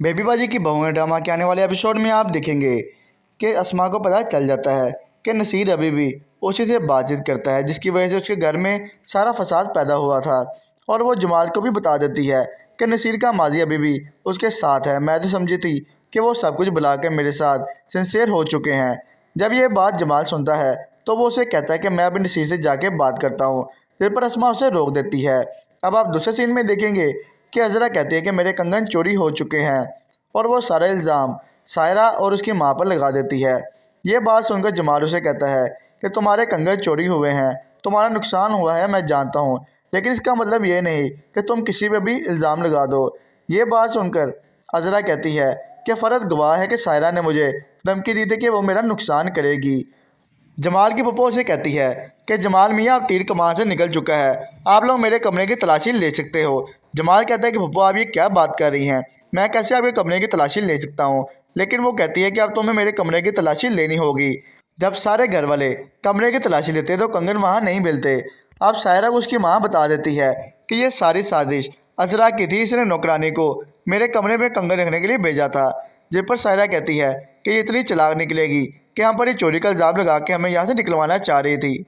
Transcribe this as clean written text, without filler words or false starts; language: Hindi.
बेबी बाजी की बहू है ड्रामा के आने वाले एपिसोड में आप देखेंगे कि अस्मा को पता चल जाता है कि नसीर अभी भी उसी से बातचीत करता है, जिसकी वजह से उसके घर में सारा फसाद पैदा हुआ था। और वो जमाल को भी बता देती है कि नसीर का माजी अभी भी उसके साथ है। मैं तो समझी थी कि वो सब कुछ बुला कर मेरे साथ सिंसियर हो चुके हैं। जब ये बात जमाल सुनता है तो वो उसे कहता है कि मैं अभी नसीर से जाके बात करता हूँ, जिस पर अस्मा उसे रोक देती है। अब आप दूसरे सीन में देखेंगे कि अजरा कहती है कि मेरे कंगन चोरी हो चुके हैं और वो सारा इल्ज़ाम सायरा और उसकी माँ पर लगा देती है। ये बात सुनकर जमाल उसे कहता है कि तुम्हारे कंगन चोरी हुए हैं, तुम्हारा नुकसान हुआ है, मैं जानता हूँ, लेकिन इसका मतलब ये नहीं कि तुम किसी पे भी इल्ज़ाम लगा दो। ये बात सुनकर अजरा कहती है कि फ़र्द गवाह है कि सायरा ने मुझे धमकी दी थी कि वो मेरा नुकसान करेगी। जमाल की पप्पो उसे कहती है कि जमाल मियाँ अब तीर कमान से निकल चुका है, आप लोग मेरे कमरे की तलाशी ले सकते हो। जमाल कहता है कि पप्पो आप ये क्या बात कर रही हैं, मैं कैसे आपके कमरे की तलाशी ले सकता हूँ। लेकिन वो कहती है कि अब तुम्हें मेरे कमरे की तलाशी लेनी होगी। जब सारे घर वाले कमरे की तलाशी लेते तो कंगन वहाँ नहीं मिलते। अब सायरा को उसकी माँ बता देती है कि ये सारी साजिश अजरा की थी, इसने नौकरानी को मेरे कमरे में कंगन रखने के लिए भेजा था। जिस पर सायरा कहती है कि ये इतनी चालाक निकलेगी कि हम पर ये चोरी का इल्ज़ाम लगा के हमें यहाँ से निकलवाना चाह रही थी।